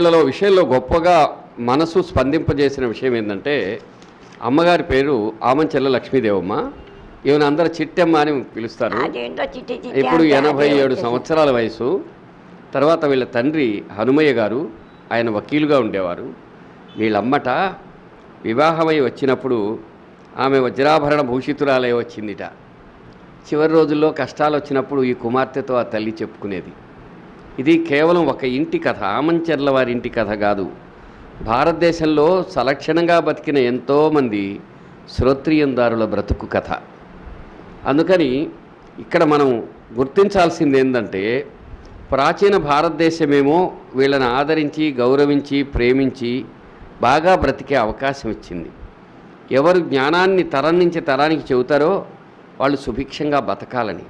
వీళ్ళలో విషయంలో గొప్పగా మనసు స్పందింపజేసిన విషయం ఏంటంటే అమ్మగారి పేరు ఆమంచెల్ల లక్ష్మీదేవమ్మ. ఈవెన అందరూ చిట్టమ్మ అని పిలుస్తారు. ఇప్పుడు 87 సంవత్సరాల వయసు. తర్వాత వీళ్ళ తండ్రి హనుమయ్య గారు, ఆయన వకీలుగా ఉండేవారు. వీళ్ళమ్మట వివాహమై వచ్చినప్పుడు ఆమె వజ్రాభరణ భూషితురాలే వచ్చిందిట. చివరి రోజుల్లో కష్టాలు వచ్చినప్పుడు ఈ కుమార్తెతో ఆ తల్లి చెప్పుకునేది. ఇది కేవలం ఒక ఇంటి కథ, ఆమంచెర్ల వారి ఇంటి కథ కాదు. భారతదేశంలో సలక్షణంగా బతికిన ఎంతోమంది శ్రోత్రియందారుల బ్రతుకు కథ. అందుకని ఇక్కడ మనం గుర్తించాల్సింది ఏంటంటే, ప్రాచీన భారతదేశమేమో వీళ్ళని ఆదరించి, గౌరవించి, ప్రేమించి బాగా బ్రతికే అవకాశం ఇచ్చింది. ఎవరు జ్ఞానాన్ని తరం నుంచి తరానికి చెబుతారో వాళ్ళు సుభిక్షంగా బతకాలని.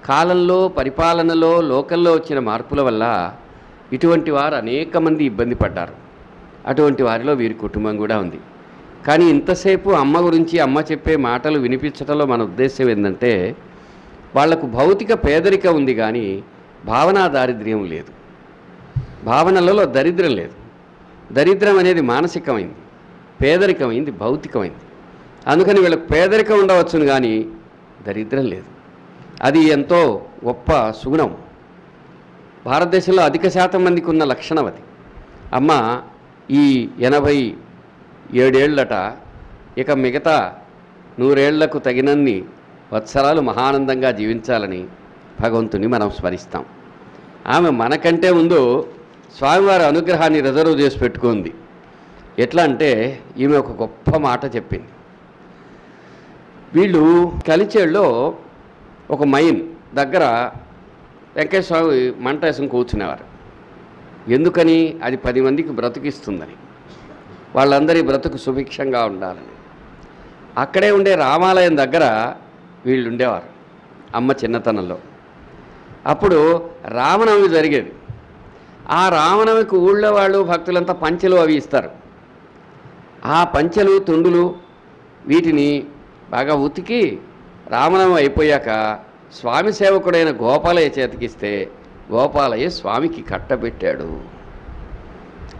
కాలంలో, పరిపాలనలో, లోకల్లో వచ్చిన మార్పుల వల్ల ఇటువంటి వారు అనేక మంది ఇబ్బంది పడ్డారు. అటువంటి వారిలో వీరి కుటుంబం కూడా ఉంది. కానీ ఇంతసేపు అమ్మ గురించి, అమ్మ చెప్పే మాటలు వినిపించడంలో మన ఉద్దేశం ఏంటంటే, వాళ్లకు భౌతిక పేదరికం ఉంది కానీ భావనా దారిద్ర్యం లేదు. భావనలలో దరిద్రం లేదు. దరిద్రం అనేది మానసికమైంది, పేదరికమైంది భౌతికమైంది. అందుకని వీళ్ళకి పేదరికం ఉండవచ్చును కానీ దరిద్రం లేదు. అది ఎంతో గొప్ప సుగుణం. భారతదేశంలో అధిక శాతం మందికి ఉన్న లక్షణం అది. అమ్మ ఈ 87 ఏళ్ళట, ఇక మిగతా 100 ఏళ్లకు తగినన్ని వత్సరాలు మహానందంగా జీవించాలని భగవంతుని మనం స్మరిస్తాం. ఆమె మనకంటే ముందు స్వామివారి అనుగ్రహాన్ని రిజర్వ్ చేసి పెట్టుకుంది. ఎట్లా అంటే, ఈమె ఒక గొప్ప మాట చెప్పింది. వీళ్ళు కలిచేళ్ళలో ఒక మైన్ దగ్గర వెంకటేశ్వర స్వామి మంట వేసుకుని కూర్చునేవారు. ఎందుకని? అది 10 మందికి బ్రతుకిస్తుందని, వాళ్ళందరి బ్రతుకు సుభిక్షంగా ఉండాలని. అక్కడే ఉండే రామాలయం దగ్గర వీళ్ళు ఉండేవారు అమ్మ చిన్నతనంలో. అప్పుడు రామనవమి జరిగేది. ఆ రామనవమికి ఊళ్ళో వాళ్ళు భక్తులంతా పంచెలు అవి ఇస్తారు. ఆ పంచెలు, తుండులు వీటిని బాగా ఉతికి రామనవమి అయిపోయాక స్వామి సేవకుడైన గోపాలయ్య చేతికిస్తే గోపాలయ్య స్వామికి కట్టబెట్టాడు.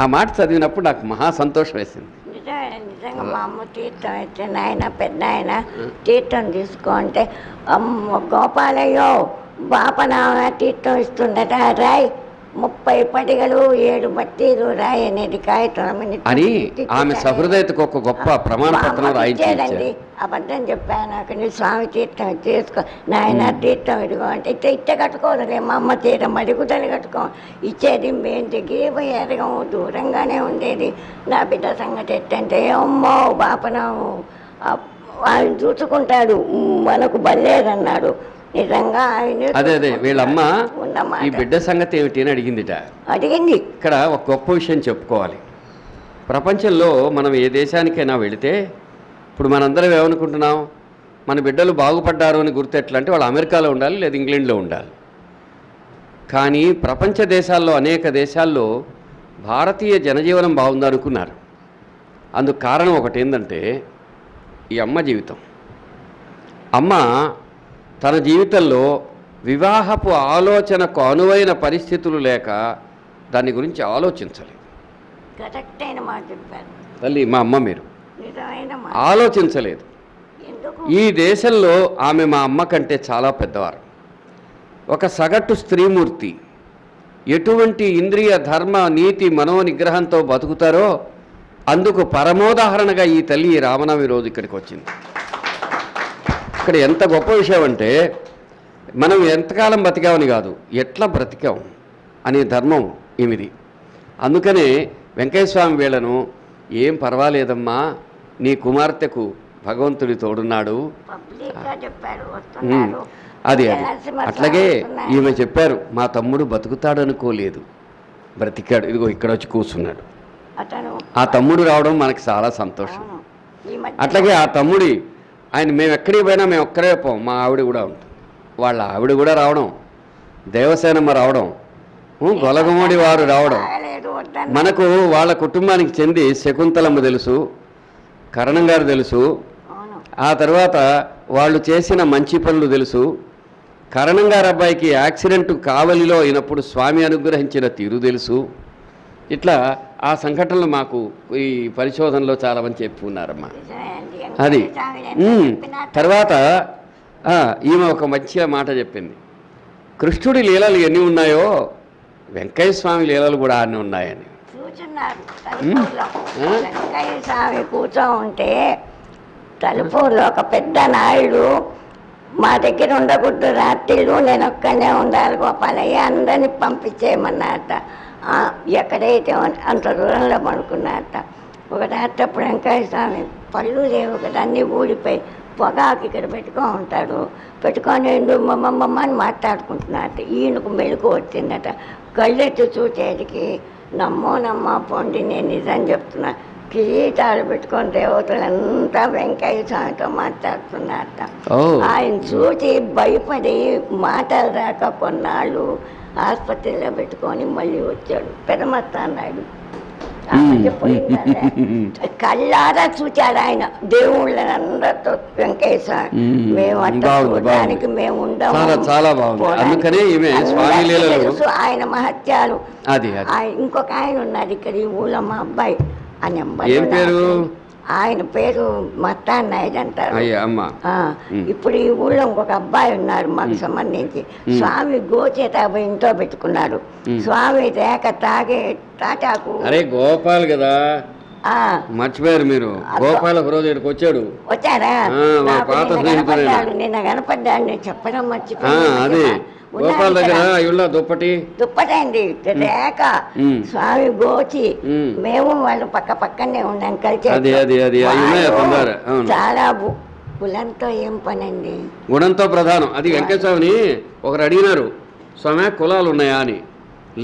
ఆ మాట చదివినప్పుడు నాకు మహా సంతోషం వేసింది. నిజంగా మా అమ్మ తీర్థం అయితే, నాయన పెద్ద ఆయన తీర్థం తీసుకో అంటే, అమ్మ గోపాలయ్యో బాపనామ తీర్థం ఇస్తుండట, రాయ్ 30 పడిగలు 7 బట్టీలు రాయి అనేది కాగితం అని ఆమె సహృదయతకు ఒక గొప్ప ప్రమాణ పత్రం రాయించారండి. అబద్ధం చెప్పాను నాకు, నీ స్వామి తీర్థం చేసుకో నాయన తీర్థం ఇదిగో అంటే, ఇట్టే కట్టుకోదులే మా అమ్మ తీరం అడుగుదని కట్టుకో ఇచ్చేది. మేము దిగిపోయి ఎరగము, దూరంగానే ఉండేది. నా బిడ్డ సంగతి ఎట్టంటే, అమ్మో బాపనాము ఆయన చూసుకుంటాడు, మనకు బలేదన్నాడు. నిజంగా అదే వీళ్ళమ్మ ఈ బిడ్డ సంగతి ఏమిటి అని అడిగింది. ఇక్కడ ఒక గొప్ప విషయం చెప్పుకోవాలి. ప్రపంచంలో మనం ఏ దేశానికైనా వెళితే, ఇప్పుడు మనందరం ఏమనుకుంటున్నాం, మన బిడ్డలు బాగుపడ్డారు అని గుర్తు ఎట్లా అంటే వాళ్ళు అమెరికాలో ఉండాలి లేదా ఇంగ్లాండ్లో ఉండాలి. కానీ ప్రపంచ దేశాల్లో, అనేక దేశాల్లో భారతీయ జనజీవనం బాగుందనుకున్నారు. అందుకు కారణం ఒకటి ఏంటంటే, ఈ అమ్మ జీవితం. అమ్మ తన జీవితంలో వివాహపు ఆలోచనకు అనువైన పరిస్థితులు లేక దాని గురించి ఆలోచించలేదు. తల్లి మా అమ్మ మీరు ఆలోచించలేదు. ఈ దేశంలో ఆమె మా అమ్మ కంటే చాలా పెద్దవారు. ఒక సగటు స్త్రీమూర్తి ఎటువంటి ఇంద్రియ ధర్మ నీతి మనోనిగ్రహంతో బతుకుతారో అందుకు పరమోదాహరణగా ఈ తల్లి రామనవమి రోజు ఇక్కడికి వచ్చింది. ఇక్కడ ఎంత గొప్ప విషయం అంటే, మనం ఎంతకాలం బతికామని కాదు, ఎట్లా బ్రతికాం అనే ధర్మం ఏమిది. అందుకనే వెంకటేశ్వర వీళ్ళను, ఏం పర్వాలేదమ్మా, నీ కుమార్తెకు భగవంతుడి తోడున్నాడు అది అట్లాగే ఈమె చెప్పారు, మా తమ్ముడు బతుకుతాడనుకోలేదు, బ్రతికాడు, ఇదిగో ఇక్కడ వచ్చి కూర్చున్నాడు. ఆ తమ్ముడు రావడం మనకు చాలా సంతోషం. అట్లాగే ఆ తమ్ముడి ఆయన, మేము ఎక్కడికి పోయినా మేము ఒక్కరే పోం, మా ఆవిడ కూడా ఉంటుంది, వాళ్ళ ఆవిడ కూడా రావడం, దేవసేనమ్మ రావడం, గొలగమూడి వారు రావడం, మనకు వాళ్ళ కుటుంబానికి చెంది శకుంతలమ్మ తెలుసు, కరణం గారు తెలుసు, ఆ తర్వాత వాళ్ళు చేసిన మంచి పనులు తెలుసు, కరణం గారి అబ్బాయికి యాక్సిడెంట్ కావలిలో అయినప్పుడు స్వామి అనుగ్రహించిన తీరు తెలుసు. ఇట్లా ఆ సంఘటనలు మాకు ఈ పరిశోధనలో చాలామంది చెప్పి ఉన్నారమ్మా. అది తర్వాత ఈమె ఒక మంచి మాట చెప్పింది, కృష్ణుడి లీలలు ఎన్ని ఉన్నాయో వెంకయ్య స్వామి లీలలు కూడా అన్నీ ఉన్నాయని. వెంకయ్య స్వామి కూర్చో ఉంటే తలుపులో ఒక పెద్ద నాయుడు, మా దగ్గర ఉండకూడదు రాత్రిళ్ళు, నేను ఒక్కనే ఉండాలి గోపాలయ్య, అందరినీ పంపించేయమన్నట. ఎక్కడైతే అంత దూరంలో పడుకున్నట్ట. ఒక రాత్రి అప్పుడు వెంకయ్య స్వామి పళ్ళు లేవు కదా, అన్నీ ఊడిపోయి పొగాకు ఇక్కడ ఉంటాడు, పెట్టుకొని మమ్మమ్మ అని మాట్లాడుకుంటున్నట్ట. ఈయనకు మెలకు వచ్చిందట. కళ్ళెత్తి చూసేటికి నమ్మో పోండి, నేను నిజం చెప్తున్నా, కిరీటాలు పెట్టుకొని దేవతలంతా వెంకయ్య స్వామితో మాట్లాడుతున్నారట. ఆయన చూసి భయపడి మాటలు రాక కొన్నాళ్ళు ఆసుపత్రిలో పెట్టుకొని మళ్ళీ వచ్చాడు. పెదమస్తాడు కళ్ళారా చూచాడు ఆయన దేవుళ్ళందరితో వెంకయ్య స్వామి. మేము చూడడానికి మేము ఉండము, ఆయన మహత్యాలు. ఇంకొక ఆయన ఉన్నాడు ఇక్కడ ఈ ఊళ్ళో, మా అబ్బాయి అని ఆయన పేరు మత్తాన్ నాయుడు అంటారు. ఇప్పుడు ఈ ఊళ్ళో ఇంకొక అబ్బాయి ఉన్నారు మాకు సంబంధించి. స్వామి గోచేత ఇంట్లో పెట్టుకున్నాడు. స్వామి రేఖ తాగే తాటాకు. అరే గోపాల్ కదా, మర్చిపోయారు మీరు. గోపాల్ వచ్చాడు. వచ్చారా? నిన్న కనపడ్డాడు, నేను చెప్పడం మర్చిపోయాను. గోపాల్ దగ్గర దుప్పటండి రేఖ స్వామి గోచి, మేము వాళ్ళు పక్క పక్కనే ఉన్నాం కలిసి. చాలా కులంతో ఏం పనండి, గుణంతో ప్రధానం. అది వెంకటస్వామిని ఒకరు అడిగినారు, స్వామి కులాలు ఉన్నాయా అని.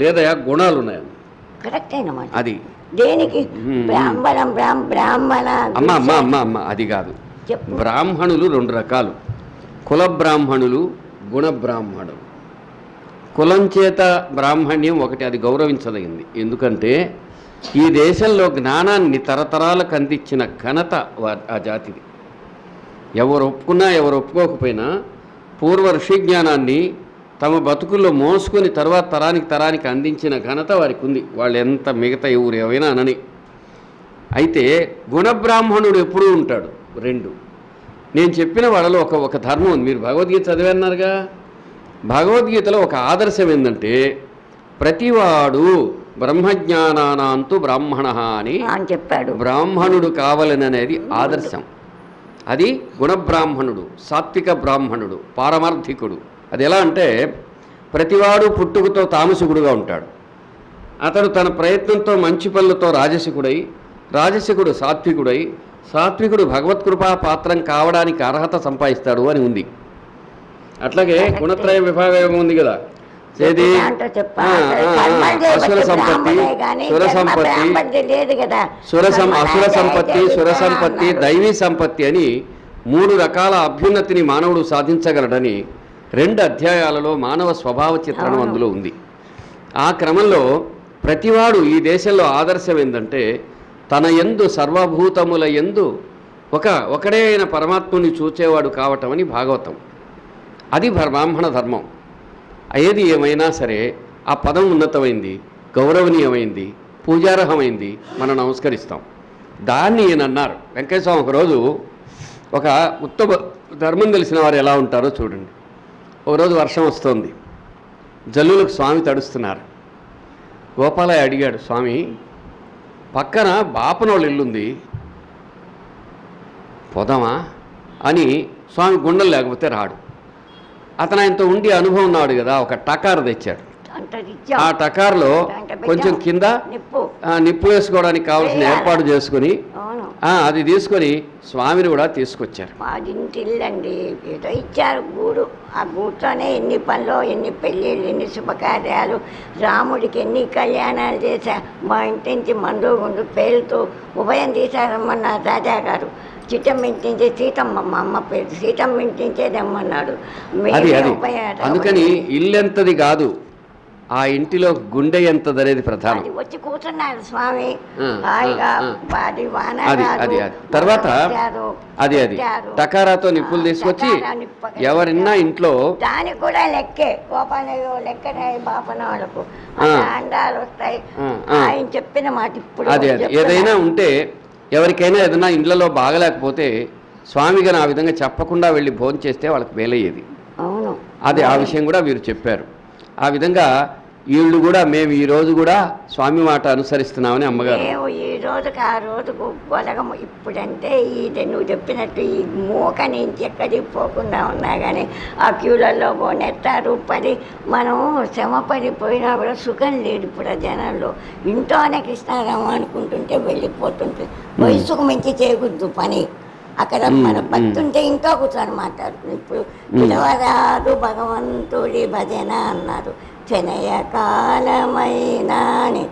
లేదా గుణాలు ఉన్నాయా? కరెక్ట్ అయినమాట. అది దేనికి బ్రాహ్మణ అమ్మ అది కాదు. బ్రాహ్మణులు రెండు రకాలు, కుల బ్రాహ్మణులు, గుణ బ్రాహ్మణులు. కులం చేత బ్రాహ్మణ్యం ఒకటి, అది గౌరవించదగింది. ఎందుకంటే ఈ దేశంలో జ్ఞానాన్ని తరతరాలకు అందించిన ఘనత ఆ జాతిది. ఎవరు ఒప్పుకున్నా ఎవరు ఒప్పుకోకపోయినా పూర్వ ఋషి జ్ఞానాన్ని తమ బతుకుల్లో మోసుకొని తర్వాత తరానికి అందించిన ఘనత వారికి ఉంది. వాళ్ళు ఎంత మిగతా ఎవరు ఏమైనా అనని. అయితే గుణబ్రాహ్మణుడు ఎప్పుడూ ఉంటాడు. రెండు నేను చెప్పిన వాళ్ళలో ఒక ధర్మం ఉంది. మీరు భగవద్గీత చదివన్నారుగా, భగవద్గీతలో ఒక ఆదర్శం ఏంటంటే ప్రతివాడు బ్రహ్మజ్ఞానాంతు బ్రాహ్మణ అని చెప్పాడు. బ్రాహ్మణుడు కావాలనేది ఆదర్శం. అది గుణబ్రాహ్మణుడు, సాత్విక బ్రాహ్మణుడు, పారమార్థికుడు. అది ఎలా అంటే ప్రతివాడు పుట్టుకతో తామసికుడుగా ఉంటాడు. అతడు తన ప్రయత్నంతో మంచి పనులతో రాజసికుడు సాత్వికుడు భగవత్కృపా పాత్రం కావడానికి అర్హత సంపాదిస్తాడు అని ఉంది. అట్లాగే గుణత్రయ విభాగం ఉంది కదా, ఏది అసుర సంపత్తి, సుర సంపత్తి, దైవీ సంపత్తి అని 3 రకాల అభ్యున్నతిని మానవుడు సాధించగలడని 2 అధ్యాయాలలో మానవ స్వభావ చిత్రణం అందులో ఉంది. ఆ క్రమంలో ప్రతివాడు ఈ దేశంలో ఆదర్శం ఏంటంటే తన యందు సర్వభూతముల యందు ఒకడే అయిన పరమాత్ముని చూచేవాడు కావటం అని భాగవతం. అది బ్రాహ్మణ ధర్మం. ఏది ఏమైనా సరే ఆ పదం ఉన్నతమైంది, గౌరవనీయమైంది, పూజార్హమైంది, మనం నమస్కరిస్తాం. దాన్ని ఈయన అన్నారు. వెంకయ్య స్వామి ఒకరోజు ఒక ఉత్తమ ధర్మం తెలిసిన వారు ఎలా ఉంటారో చూడండి. ఒకరోజు వర్షం వస్తుంది, జల్లులకు స్వామి తడుస్తున్నారు. గోపాలయ్య అడిగాడు, స్వామి పక్కన బాపనోళ్ళ ఇల్లుంది, పోదామా అని. స్వామి గుండెలు లేకపోతే రాడు. అతను ఆయనతో ఉండి అనుభవం ఉన్నాడు కదా, ఒక టకారు తెచ్చాడు. ఆ టకారులో కొంచెం కింద నిప్పు వేసుకోవడానికి కావాల్సిన ఏర్పాటు చేసుకుని అది తీసుకొని స్వామిని కూడా తీసుకొచ్చారు. మాదింటిల్లండి ఏదో ఇచ్చారు గూడు. ఆ గూడుతోనే ఎన్ని పనులు, ఎన్ని పెళ్ళిళ్ళు, ఎన్ని శుభకార్యాలు, రాముడికి ఎన్ని కళ్యాణాలు చేశారు. మా ఇంటి నుంచి మందు గుండు పేరుతో ఉభయం తీశారమ్మన్న రాజా గారు. చిట్టమ్మ ఇంటించే సీతమ్మ, మా అమ్మ పేరు సీతమ్మ ఇంటించే దమ్మన్నాడు. అందుకని ఇల్లెంతది కాదు, ఆ ఇంటిలో గుండె ఎంతదనేది ప్రధానం. వచ్చి కూర్చున్నాడు స్వామి. తర్వాత అది టకారాతో నిప్పులు తీసుకొచ్చి ఎవరిన్నా ఇంట్లో దానికి కూడా లెక్కే గోపాలయ్యో లెక్కనే బాపన వాళ్ళకు అండాలు వస్తాయి. ఆయన చెప్పిన మాట ఇప్పుడు అది ఏదైనా ఉంటే ఎవరికైనా ఏదైనా ఇండ్లలో బాగలేకపోతే స్వామి గారు ఆ విధంగా చెప్పకుండా వెళ్ళి భోజనం చేస్తే వాళ్ళకి మేలయ్యేది. అవును, అది ఆ విషయం కూడా వీరు చెప్పారు. ఆ విధంగా వీళ్ళు కూడా మేము ఈ రోజు కూడా స్వామి మాట అనుసరిస్తున్నామని అమ్మగారు. మేము ఈ రోజుకి ఆ రోజుకు బొలగము. ఇప్పుడంటే ఇది నువ్వు చెప్పినట్టు ఈ మూక నుంచి ఎక్కడికి పోకుండా ఉన్నా కానీ ఆ క్యూలలో నెట్టారు పడి మనం శ్రమ పడిపోయినా కూడా సుఖం లేదు. ఇప్పుడు ఆ జనాల్లో ఇంట్లోనే కృష్ణారామ అనుకుంటుంటే వెళ్ళిపోతుంటే వయసుకు మించి చేయకూడదు పని. అక్కడ మన భక్తుంటే ఇంట్లో కూర్చొని మాట్లాడుతుంది. ఇప్పుడు పిలవరాదు భగవంతుడి భజన అన్నారు. చెనయ కాలమైనా అని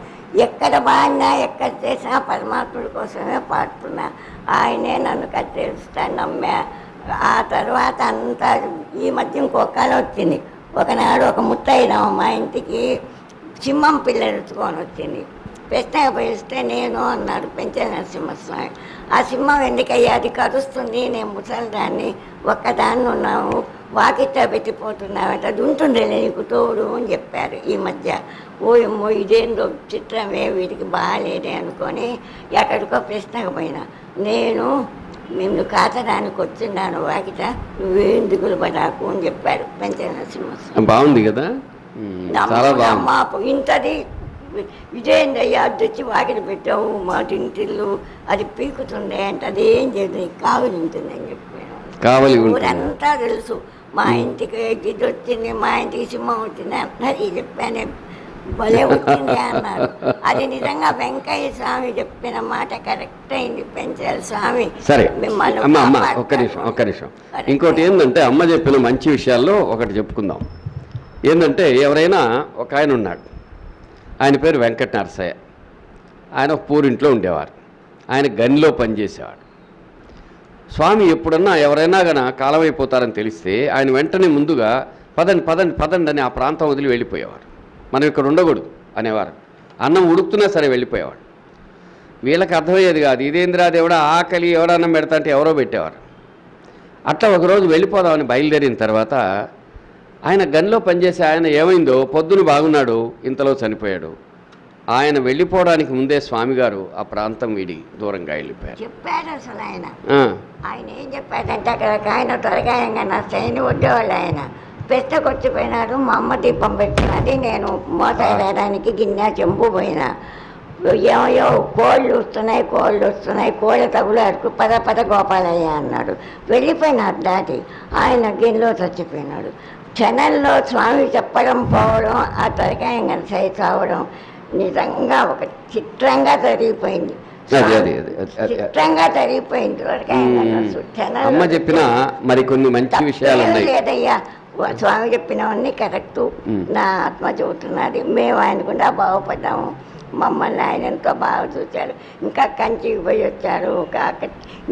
ఎక్కడ బాడినా ఎక్కడ చేసినా పరమాత్ముడి కోసమే పాడుతున్నా. ఆయనే నన్ను కట్టేస్తాను నమ్మా. ఆ తర్వాత అంతా ఈ మధ్య ఇంకొక కళ వచ్చింది. ఒకనాడు ఒక ముత్తైదమ్మ మా ఇంటికి సింహం పిల్లెడుచుకొని వచ్చింది. ప్రశ్న పిలిస్తే నేను అన్నాడు పెంచే నరసింహస్వామి. ఆ సింహం ఎందుకయ్యా అది కరుస్తుంది, నేను ముసలిదాన్ని ఒక్కదాన్ని ఉన్నాము వాకిట్లా పెట్టిపోతున్నామంటే అది ఉంటుంది నీకు తోడు అని చెప్పారు. ఈ మధ్య ఓయమ్మో ఇదేందో చిత్రమే వీడికి బాగాలేదే అనుకొని ఎక్కడికో ప్రశ్నకు పోయినా. మేము కాచడానికి వచ్చిన్నాను వాకిట, నువ్వేం దిగులు పడాకు అని చెప్పాడు పెంచే నరసింహస్వామి. బాగుంది కదా, ఇంతది ఇదేందయ్యా అది తెచ్చి వాకిలి పెట్టావు మా ఇంటిల్లు అది పీకుతుండే అంటే అదేం చేయదు కావలి ఉంటుంది అని చెప్పాను. ఊరంతా తెలుసు మా ఇంటికి ఇది వచ్చింది, మా ఇంటికి సింహం వచ్చింది అన్నది చెప్పానే భలే వచ్చింది అన్నారు. అది నిజంగా వెంకయ్య స్వామి చెప్పిన మాట కరెక్ట్ అయింది. పెంచాలి స్వామి. సరే ఒక్క నిమిషం. ఇంకోటి ఏంటంటే అమ్మ చెప్పిన మంచి విషయాల్లో ఒకటి చెప్పుకుందాం. ఏంటంటే ఎవరైనా ఒక ఆయన ఉన్నాడు, ఆయన పేరు వెంకట నరసయ్య. ఆయన ఒక పూరింట్లో ఉండేవారు. ఆయన గనిలో పనిచేసేవాడు. స్వామి ఎప్పుడన్నా ఎవరైనా కానీ కాలం అయిపోతారని తెలిస్తే ఆయన వెంటనే ముందుగా పదండి పదండి పదండి అని ఆ ప్రాంతం వదిలి వెళ్ళిపోయేవారు. మనం ఇక్కడ ఉండకూడదు అనేవారు. అన్నం ఉడుకుతున్నా సరే వెళ్ళిపోయేవాడు. వీళ్ళకి అర్థమయ్యేది కాదు, ఇదేంద్రా దేవుడా ఆకలి ఎవడన్నం పెడతా అంటే ఎవరో పెట్టేవారు. అట్లా ఒకరోజు వెళ్ళిపోదామని బయలుదేరిన తర్వాత ఆయన గనిలో పనిచేసే ఆయన ఏమైందో పొద్దున బాగున్నాడు, ఇంతలో చనిపోయాడు. ఆయన వెళ్ళిపోవడానికి ముందే స్వామిగారు ఆ ప్రాంతం వీడి దూరంగా వెళ్ళిపోయారు. చెప్పాడు అసలు ఆయన ఏం చెప్పాడంటే అక్కడ ఆయన త్వరగా నా సైని వడ్డేవాళ్ళు ఆయన పెద్దకు వచ్చిపోయినాడు. మా అమ్మ దీపం పెట్టినది, నేను మోసడానికి గిన్నె చెంపు పోయినా. ఏమయ్యో కోళ్ళు వస్తున్నాయి కోళ్ళ తగులాడుకు పద గోపాలయ్య అన్నాడు. వెళ్ళిపోయినాడు దాటి. ఆయన గిన్నెలో చచ్చిపోయినాడు. క్షణంలో స్వామి చెప్పడం పోవడం, ఆ త్వరగా సై చావడం నిజంగా ఒక చిత్రంగా జరిగిపోయింది. చిత్రంగా జరిగిపోయింది. అమ్మ చెప్పిన మరికొన్ని మంచి విషయాలు లేదయ్యా, స్వామి చెప్పినవన్నీ కరెక్టు. నా ఆత్మ చెబుతున్నది. మేము ఆయన కూడా బాగుపడ్డాము. మమ్మల్ని ఆయన ఎంతో బాగా చూశాడు. ఇంకా కంచికి పోయి వచ్చారు.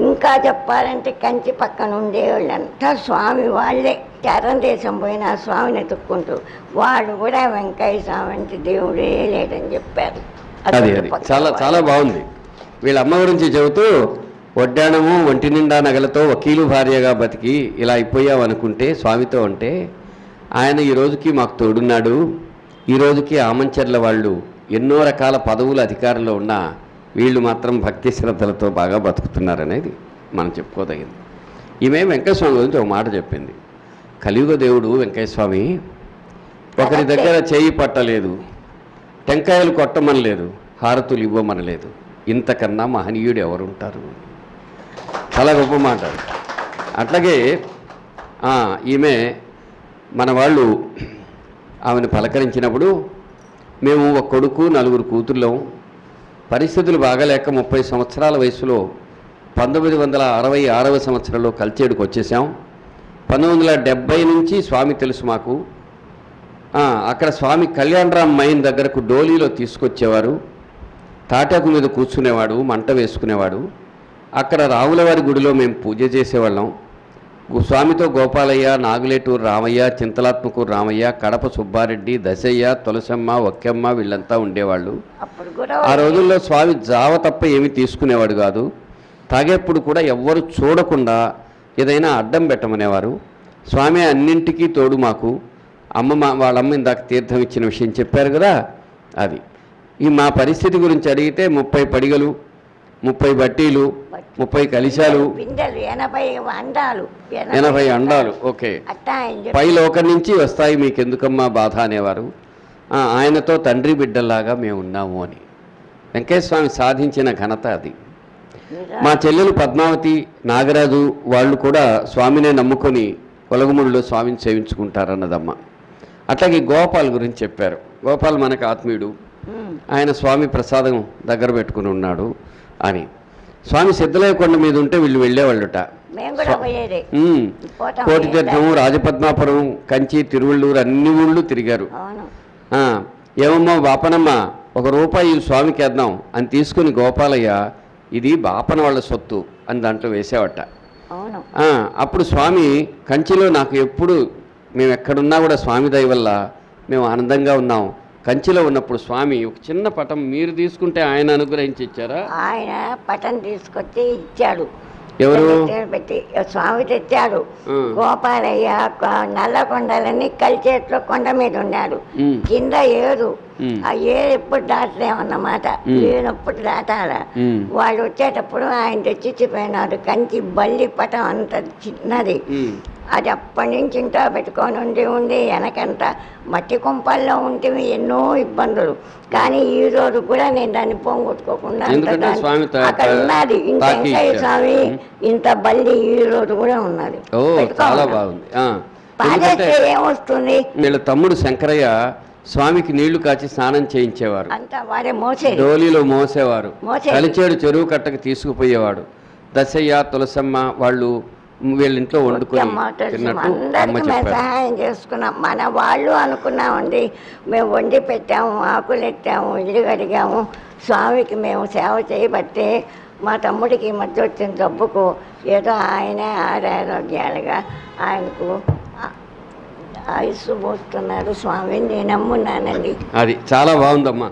ఇంకా చెప్పాలంటే కంచి పక్కన ఉండేవాళ్ళంతా స్వామి వాళ్ళే. చరణ్ దేశం పోయిన స్వామిని ఎత్తుక్కుంటూ వాళ్ళు కూడా వెంకయ్య స్వామి అంటే దేవుడే లేదని చెప్పారు. అది చాలా చాలా బాగుంది. వీళ్ళ అమ్మ గురించి చెబుతూ వడ్డాణము ఒంటి నిండా నగలతో వకీలు భార్యగా బతికి ఇలా అయిపోయావు అనుకుంటే స్వామితో అంటే ఆయన ఈ రోజుకి మాకు తోడున్నాడు. ఈ రోజుకి ఆమంచర్ల వాళ్ళు ఎన్నో రకాల పదవులు అధికారంలో ఉన్నా వీళ్ళు మాత్రం భక్తి శ్రద్ధలతో బాగా బతుకుతున్నారనేది మనం చెప్పుకోదగింది. ఈమె వెంకటస్వామి గురించి ఒక మాట చెప్పింది. కలియుగ దేవుడు వెంకటస్వామి ఒకరి దగ్గర చేయి పట్టలేదు, టెంకాయలు కొట్టమనలేదు, హారతులు ఇవ్వమనలేదు. ఇంతకన్నా మహనీయుడు ఎవరుంటారు? చాలా గొప్ప మాట. అట్లాగే ఈమె మన వాళ్ళు ఆమెను పలకరించినప్పుడు మేము ఒక కొడుకు 4 కూతుర్లం, పరిస్థితులు బాగాలేక 30 సంవత్సరాల వయసులో 1966వ సంవత్సరంలో కల్చేడుకు వచ్చేసాం. 1970 నుంచి స్వామి తెలుసు మాకు. అక్కడ స్వామి కళ్యాణరామ్ మైన్ దగ్గరకు డోలీలో తీసుకొచ్చేవారు. తాటాకు మీద కూర్చునేవాడు, మంట వేసుకునేవాడు. అక్కడ రావులవారి గుడిలో మేము పూజ చేసేవాళ్ళం. స్వామితో గోపాలయ్య, నాగులేటూరు రామయ్య, చింతలాత్మకూరు రామయ్య, కడప సుబ్బారెడ్డి, దశయ్య, తులసమ్మ, ఒక్కెమ్మ వీళ్ళంతా ఉండేవాళ్ళు. ఆ రోజుల్లో స్వామి జావ తప్ప ఏమీ తీసుకునేవాడు కాదు. తాగేప్పుడు కూడా ఎవ్వరు చూడకుండా ఏదైనా అడ్డం పెట్టమనేవారు. స్వామి అన్నింటికీ తోడు మాకు. వాళ్ళమ్మ ఇందాక తీర్థం ఇచ్చిన విషయం చెప్పారు కదా, అది. మా పరిస్థితి గురించి అడిగితే 30 పడిగలు, 30 బట్టీలు, 30 కలిశాలు, 80 అండాలు. ఓకే, పైలోకం నుంచి వస్తాయి మీకెందుకమ్మా బాధ అనేవారు. ఆయనతో తండ్రి బిడ్డల్లాగా మేము ఉన్నాము అని వెంకటేశ్వర స్వామి సాధించిన ఘనత అది. మా చెల్లెలు పద్మావతి, నాగరాజు వాళ్ళు కూడా స్వామినే నమ్ముకొని కొలగముడిలో స్వామిని సేవించుకుంటారన్నదమ్మ. అట్లాగే గోపాల్ గురించి చెప్పారు. గోపాల్ మనకు ఆత్మీయుడు, ఆయన స్వామి ప్రసాదం దగ్గర పెట్టుకుని ఉన్నాడు అని. స్వామి సిద్ధలయ్య కొండ మీద ఉంటే వీళ్ళు వెళ్ళేవాళ్ళుట. కోటి తీర్థము, రాజపద్మాపురం, కంచి, తిరువళ్ళూరు అన్ని ఊళ్ళు తిరిగారు. ఏమమ్మా బాపనమ్మ, ₹1 స్వామికి వేద్దాం అని తీసుకుని గోపాలయ్య ఇది బాపన వాళ్ళ సొత్తు అని దాంట్లో వేసేవట. అప్పుడు స్వామి కంచిలో నాకు ఎప్పుడు మేము ఎక్కడున్నా కూడా స్వామి దయ వల్ల మేము ఆనందంగా ఉన్నాం. కంచిలో ఉన్నప్పుడు స్వామి ఒక చిన్న పటం మీరు తీసుకుంటే ఆయన అనుగ్రహించి ఇచ్చారా? ఆయన పటం తీసుకొచ్చి ఇచ్చాడు. ఎవరు పెట్టి స్వామి తెచ్చాడు. గోపాలయ్య నల్లకొండలన్నీ కలిచేట్లో కొండ మీద ఉన్నాడు. కింద ఏరు, ఆ ఏరు ఎప్పుడు దాటలేమన్నమాట. లేనప్పుడు దాటాల. వాళ్ళు వచ్చేటప్పుడు ఆయన తెచ్చిపోయినాడు. కంచి బల్లి పటం అంత చిన్నది. అది అప్పటి నుంచి ఇంట్లో పెట్టుకొని ఉండి వెనకంట మట్టి కుంపల్లో ఉంటే ఎన్నో ఇబ్బందులు. కానీ ఈ రోజు కూడా నేను దాన్ని పోగొట్టుకోకుండా అక్కడ ఉన్నది. ఇంత వెంకయ్య స్వామి ఇంత బల్లి ఈ రోజు కూడా ఉన్నది. ఏమొస్తుంది, వీళ్ళ తమ్ముడు శంకరయ్య స్వామికి నీళ్లు కాచి స్నానం చేయించేవారు. అంతా వారే మోసేది, డోలీలో మోసేవారు. కలిచేడు చెరువు కట్టకు తీసుకుపోయేవాడు. దశయ్య, తులసమ్మ వాళ్ళు వీళ్ళ ఇంట్లో వండుకొని అందరికీ మేము సహాయం చేసుకున్నాం. మన వాళ్ళు అనుకున్నామండి. మేము వండి పెట్టాము, ఆకులు ఎత్తాము, ఇల్లు కడిగాము. స్వామికి మేము సేవ చేయబట్టే మా తమ్ముడికి ఈ మధ్య వచ్చిన జబ్బుకు ఏదో ఆయనే ఆరోగ్యాలుగా ఆయనకు ఆయుస్సు పోస్తున్నారు స్వామి. నేను నమ్మున్నానండి. అది చాలా బాగుందమ్మా.